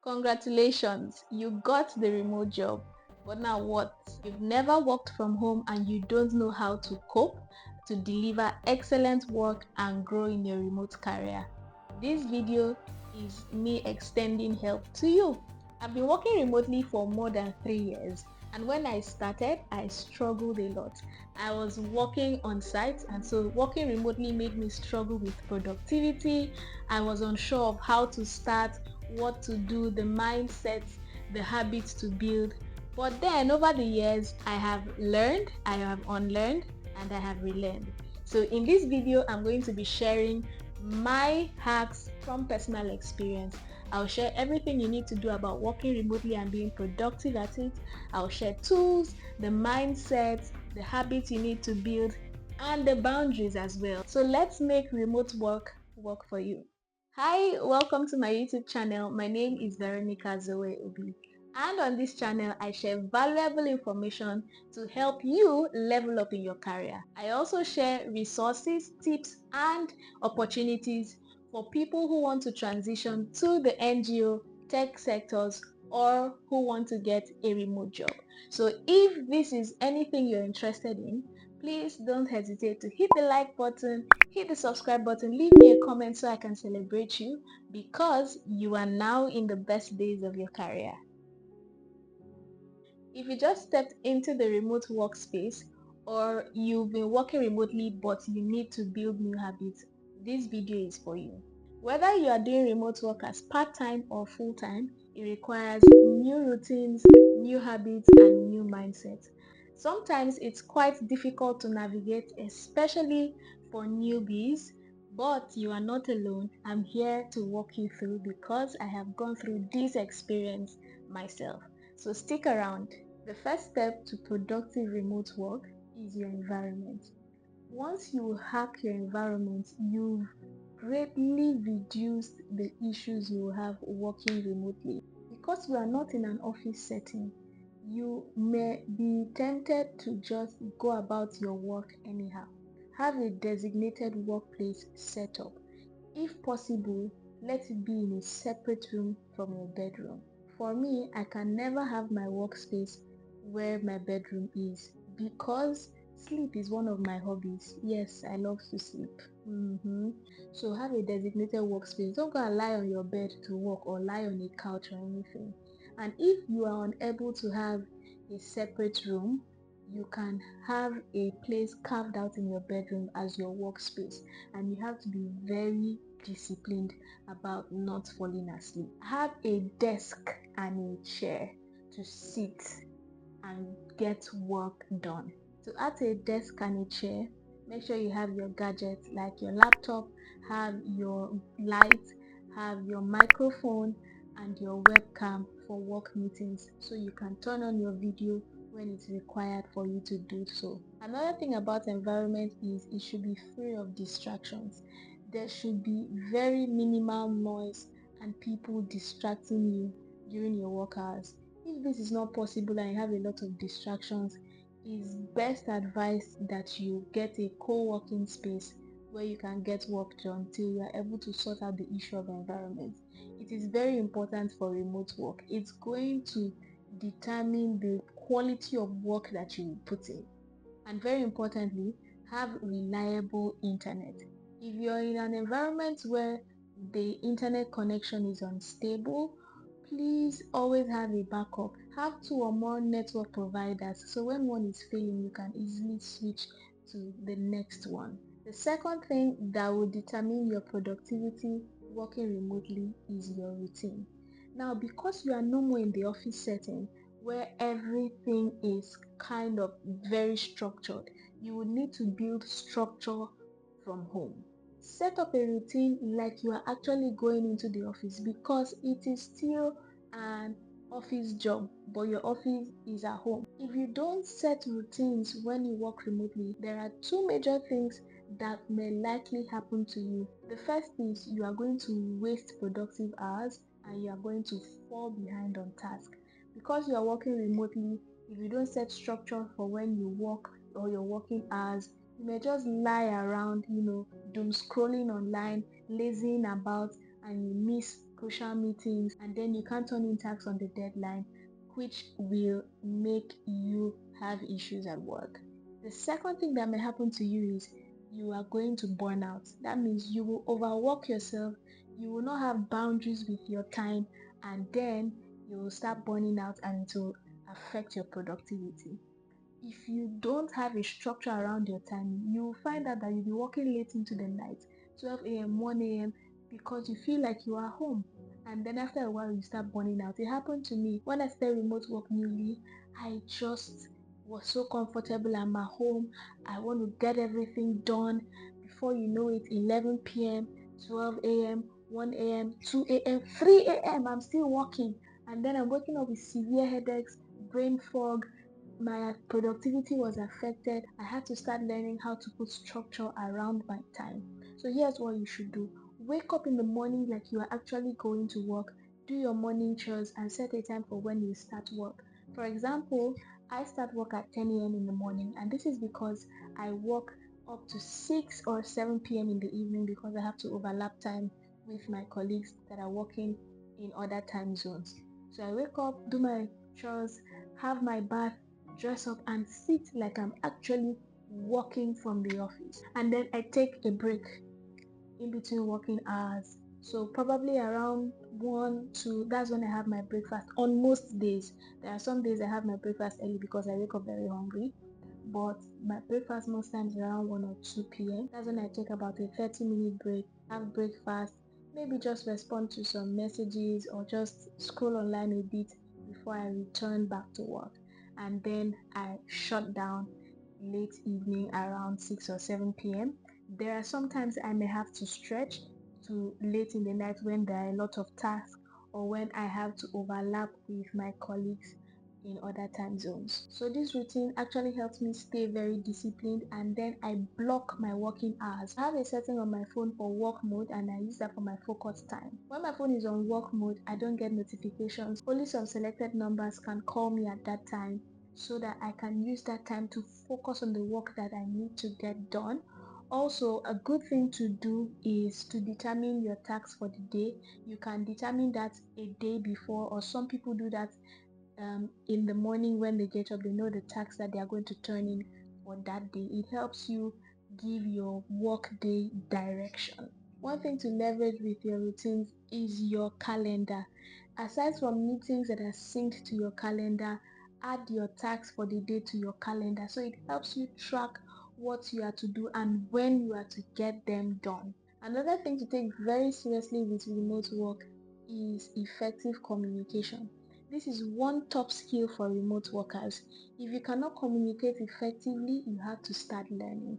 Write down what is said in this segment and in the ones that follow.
Congratulations, you got the remote job. But now what? You've never worked from home and you don't know how to cope, to deliver excellent work and grow in your remote career. This video is me extending help to you. I've been working remotely for more than 3 years, and when I started, I struggled a lot. I was working on site, and so working remotely made me struggle with productivity. I was unsure of how to start, what to do, the mindset, the habits to build. But then over the years, I have learned, I have unlearned, and I have relearned. So in this video, I'm going to be sharing my hacks from personal experience. I'll share everything you need to do about working remotely and being productive at it. I'll share tools, the mindset, the habits you need to build, and the boundaries as well. So let's make remote work for you. Hi, welcome to my YouTube channel. My name is Veronica Zoe Obi, and on this channel I share valuable information to help you level up in your career. I also share resources, tips, and opportunities for people who want to transition to the NGO, tech sectors, or who want to get a remote job. So if this is anything you're interested in, please don't hesitate to hit the like button, hit the subscribe button, leave me a comment so I can celebrate you, because you are now in the best days of your career. If you just stepped into the remote workspace, or you've been working remotely but you need to build new habits, this video is for you. Whether you are doing remote work as part-time or full-time, it requires new routines, new habits, and new mindsets. Sometimes it's quite difficult to navigate, especially for newbies, but you are not alone. I'm here to walk you through because I have gone through this experience myself. So stick around. The first step to productive remote work is your environment. Once you hack your environment, you've greatly reduced the issues you will have working remotely. Because you are not in an office setting, you may be tempted to just go about your work anyhow. Have a designated workplace setup. If possible, let it be in a separate room from your bedroom. For me, I can never have my workspace where my bedroom is because sleep is one of my hobbies. Yes, I love to sleep. So have a designated workspace. Don't go and lie on your bed to work or lie on a couch or anything. And if you are unable to have a separate room, you can have a place carved out in your bedroom as your workspace, and you have to be very disciplined about not falling asleep. Have a desk and a chair to sit and get work done. To add a desk and a chair, make sure you have your gadgets like your laptop, have your light, have your microphone, and your webcam for work meetings so you can turn on your video when it's required for you to do so. Another thing about environment is it should be free of distractions. There should be very minimal noise and people distracting you during your work hours. If this is not possible and you have a lot of distractions, it's best advised that you get a co-working space where you can get work done till you are able to sort out the issue of environment. It is very important for remote work. It's going to determine the quality of work that you will put in. And very importantly, have reliable internet. If you're in an environment where the internet connection is unstable, please always have a backup. Have two or more network providers so when one is failing, you can easily switch to the next one. The second thing that will determine your productivity working remotely is your routine. Now, because you are no more in the office setting where everything is kind of very structured, you will need to build structure from home. Set up a routine like you are actually going into the office, because it is still an office job, but your office is at home. If you don't set routines when you work remotely, there are two major things that may likely happen to you. The first is you are going to waste productive hours and you are going to fall behind on task. Because you are working remotely, if you don't set structure for when you work or your working hours, you may just lie around, doom scrolling online, lazying about, and you miss crucial meetings, and then you can't turn in tasks on the deadline, which will make you have issues at work. The second thing that may happen to you is you are going to burn out. That means you will overwork yourself, you will not have boundaries with your time, and then you will start burning out and it will affect your productivity. If you don't have a structure around your time, you will find out that you'll be working late into the night, 12 a.m., 1 a.m., because you feel like you are home. And then after a while, you start burning out. It happened to me when I started remote work newly. I just was so comfortable. I'm at home. I want to get everything done. Before you know it, 11 p.m., 12 a.m., 1 a.m., 2 a.m., 3 a.m., I'm still working. And then I'm waking up with severe headaches, brain fog, my productivity was affected. I had to start learning how to put structure around my time. So here's what you should do. Wake up in the morning like you are actually going to work. Do your morning chores and set a time for when you start work. For example, I start work at 10 a.m. in the morning, and this is because I work up to 6 or 7 p.m. in the evening because I have to overlap time with my colleagues that are working in other time zones. So I wake up, do my chores, have my bath, dress up and sit like I'm actually working from the office. And then I take a break in between working hours. So probably around 1, 2, that's when I have my breakfast. On most days, there are some days I have my breakfast early because I wake up very hungry. But my breakfast most times around 1 or 2 p.m. That's when I take about a 30-minute break, have breakfast, maybe just respond to some messages or just scroll online a bit before I return back to work. And then I shut down late evening around 6 or 7 p.m. There are sometimes I may have to stretch to late in the night when there are a lot of tasks or when I have to overlap with my colleagues in other time zones. So this routine actually helps me stay very disciplined, and then I block my working hours. I have a setting on my phone for work mode and I use that for my focus time. When my phone is on work mode, I don't get notifications. Only some selected numbers can call me at that time so that I can use that time to focus on the work that I need to get done. Also, a good thing to do is to determine your tasks for the day. You can determine that a day before, or some people do that in the morning when they get up. They know the tasks that they are going to turn in for that day. It helps you give your work day direction. One thing to leverage with your routines is your calendar. Aside from meetings that are synced to your calendar, add your tasks for the day to your calendar so it helps you track what you are to do and when you are to get them done. Another thing to take very seriously with remote work is effective communication. This is one top skill for remote workers. If you cannot communicate effectively, you have to start learning.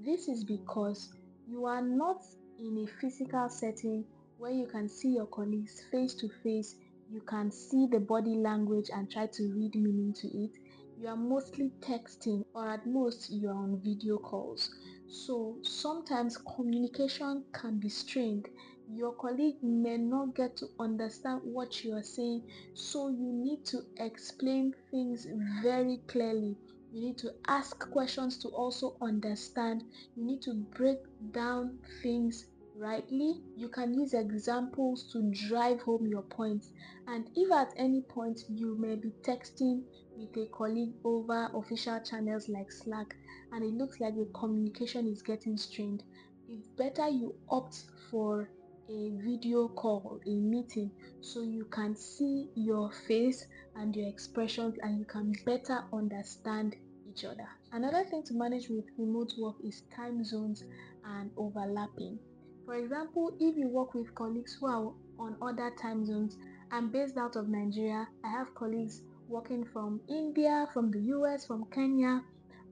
This is because you are not in a physical setting where you can see your colleagues face to face, you can see the body language and try to read meaning to it. You are mostly texting, or at most you are on video calls. So sometimes communication can be strained. Your colleague may not get to understand what you are saying, so you need to explain things very clearly. You need to ask questions to also understand. You need to break down things rightly. You can use examples to drive home your points. And if at any point you may be texting with a colleague over official channels like Slack and it looks like the communication is getting strained, it's better you opt for a video call, a meeting, so you can see your face and your expressions and you can better understand each other. Another thing to manage with remote work is time zones and overlapping. For example, if you work with colleagues who are on other time zones, I'm based out of Nigeria. I have colleagues working from India, from the US, from Kenya,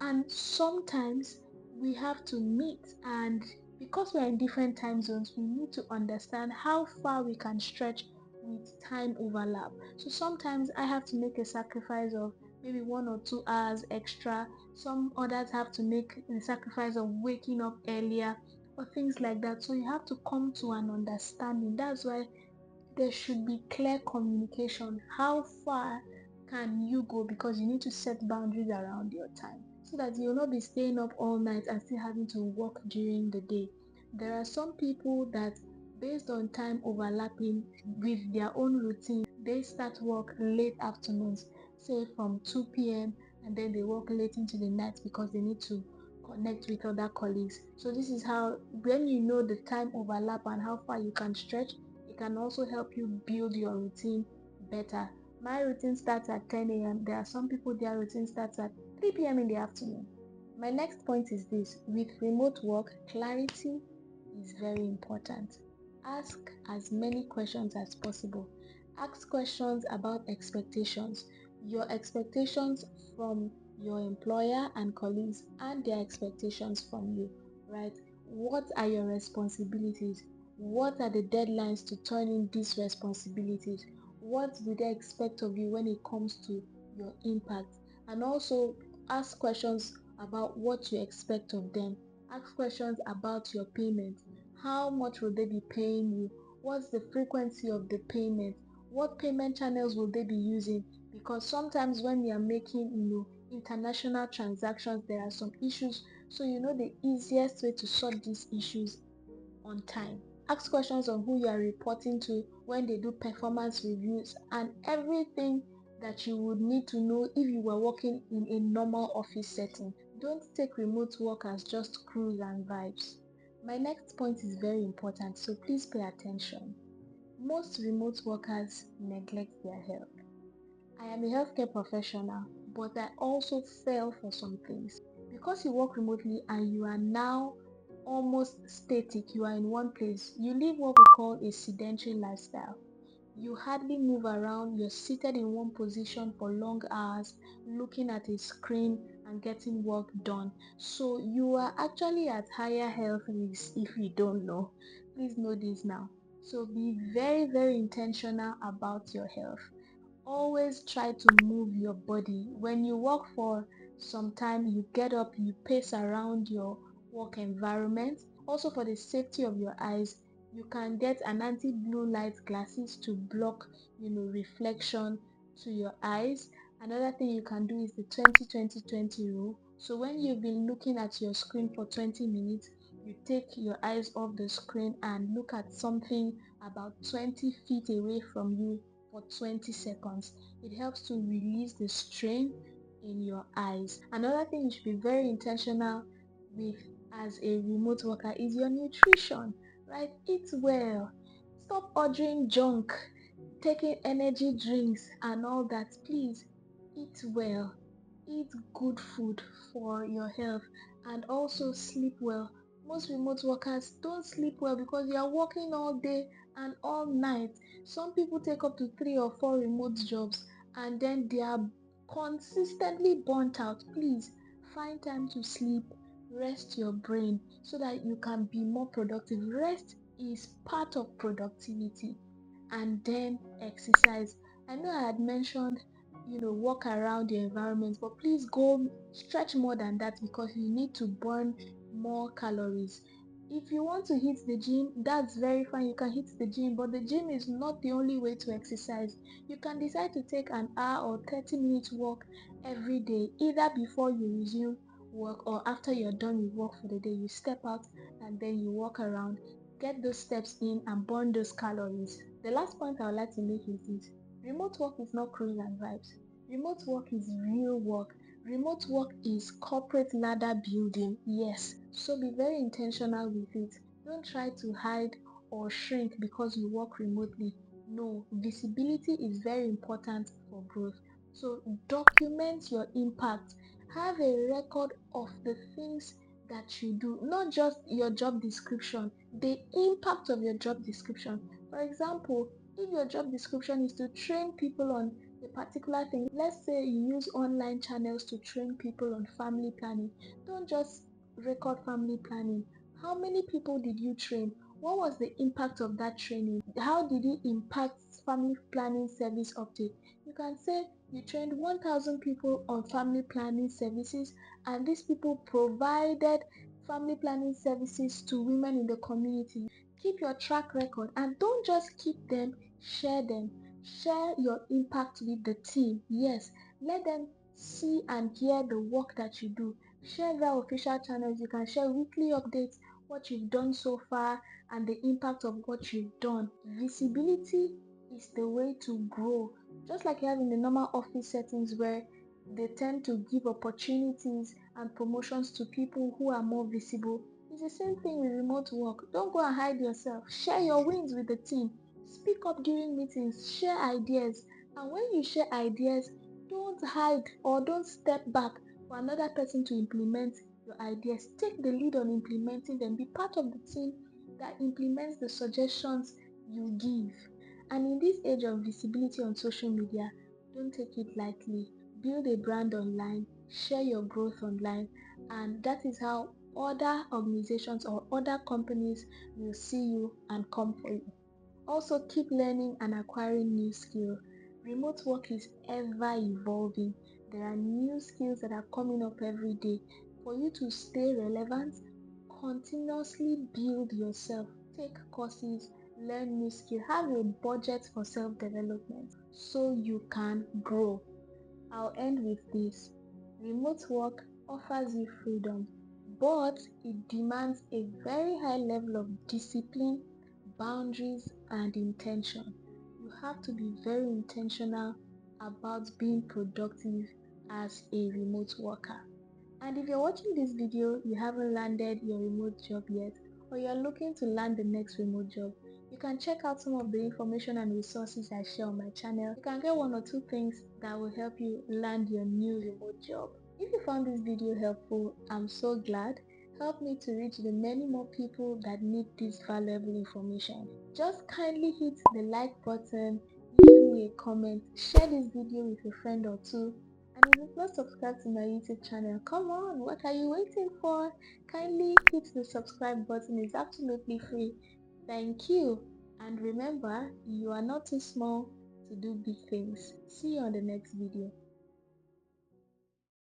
and sometimes we have to meet, and because we're in different time zones, we need to understand how far we can stretch with time overlap. So sometimes I have to make a sacrifice of maybe 1 or 2 hours extra. Some others have to make a sacrifice of waking up earlier or things like that. So you have to come to an understanding. That's why there should be clear communication. How far can you go? Because you need to set boundaries around your time so that you'll not be staying up all night and still having to work during the day. There are some people that based on time overlapping with their own routine. They start work late afternoons, say from 2 p.m., and then they work late into the night because they need to connect with other colleagues. So this is how, when you know the time overlap and how far you can stretch, it can also help you build your routine better. My routine starts at 10 a.m. There are some people their routine starts at 3 p.m. in the afternoon. My next point is this: with remote work, clarity is very important. Ask as many questions as possible. Ask questions about expectations, your expectations from your employer and colleagues, and their expectations from you, right? What are your responsibilities? What are the deadlines to turn in these responsibilities? What do they expect of you when it comes to your impact? And also ask questions about what you expect of them. Ask questions about your payment. How much will they be paying you? What's the frequency of the payment? What payment channels will they be using? Because sometimes when we are making, international transactions, there are some issues. So the easiest way to sort these issues on time. Ask questions on who you are reporting to when they do performance reviews and everything that you would need to know if you were working in a normal office setting. Don't take remote work as just cruise and vibes. My next point is very important, so please pay attention. Most remote workers neglect their health. I am a healthcare professional, but I also fell for some things. Because you work remotely and you are now almost static, you are in one place, you live what we call a sedentary lifestyle. You hardly move around, you're seated in one position for long hours, looking at a screen and getting work done. So you are actually at higher health risks if you don't know. Please know this now. So be very, very intentional about your health. Always try to move your body. When you work for some time, you get up, you pace around your work environment. Also, for the safety of your eyes, you can get an anti-blue light glasses to block, reflection to your eyes. Another thing you can do is the 20-20-20 rule. So when you've been looking at your screen for 20 minutes, you take your eyes off the screen and look at something about 20 feet away from you for 20 seconds. It helps to release the strain in your eyes. Another thing you should be very intentional with as a remote worker is your nutrition, right? Eat well. Stop ordering junk, taking energy drinks and all that. Please eat well. Eat good food for your health and also sleep well. Most remote workers don't sleep well because you are working all day and all night. Some people take up to 3 or 4 remote jobs and then they are consistently burnt out. Please find time to sleep, rest your brain so that you can be more productive. Rest is part of productivity. And then exercise. I know I had mentioned, walk around your environment, but please go stretch more than that because you need to burn more calories. If you want to hit the gym, that's very fine. You can hit the gym, but the gym is not the only way to exercise. You can decide to take an hour or 30 minutes walk every day, either before you resume work or after you're done with work for the day. You step out and then you walk around, get those steps in and burn those calories. The last point I would like to make is this: remote work is not cruise and vibes. Remote work is real work. Remote work is corporate ladder building, yes. So be very intentional with it. Don't try to hide or shrink because you work remotely. No, visibility is very important for growth. So document your impact. Have a record of the things that you do, not just your job description, the impact of your job description. For example, if your job description is to train people on a particular thing, let's say you use online channels to train people on family planning, don't just record family planning. How many people did you train? What was the impact of that training? How did it impact family planning service uptake? You can say you trained 1,000 people on family planning services and these people provided family planning services to women in the community. Keep your track record and don't just keep them, share them. Share your impact with the team. Yes, let them see and hear the work that you do. Share their official channels. You can share weekly updates what you've done so far, and the impact of what you've done. Visibility is the way to grow. Just like you have in the normal office settings where they tend to give opportunities and promotions to people who are more visible. It's the same thing with remote work. Don't go and hide yourself. Share your wins with the team. Speak up during meetings. Share ideas. And when you share ideas, don't hide or don't step back for another person to implement your ideas. Take the lead on implementing them. Be part of the team that implements the suggestions you give. And in this age of visibility on social media, don't take it lightly. Build a brand online, share your growth online, and that is how other organizations or other companies will see you and come for you. Also, keep learning and acquiring new skills. Remote work is ever evolving. There are new skills that are coming up every day. For you to stay relevant, continuously build yourself. Take courses, learn new skills, have a budget for self-development so you can grow. I'll end with this. Remote work offers you freedom, but it demands a very high level of discipline, boundaries, and intention. You have to be very intentional about being productive as a remote worker. And if you're watching this video, you haven't landed your remote job yet, or you're looking to land the next remote job, you can check out some of the information and resources I share on my channel. You can get one or two things that will help you land your new remote job. If you found this video helpful, I'm so glad. Help me to reach the many more people that need this valuable information. Just kindly hit the like button, leave me a comment, share this video with a friend or two, and if you've not subscribed to my YouTube channel, come on, what are you waiting for? Kindly hit the subscribe button, it's absolutely free. Thank you. And remember, you are not too small to do big things. See you on the next video.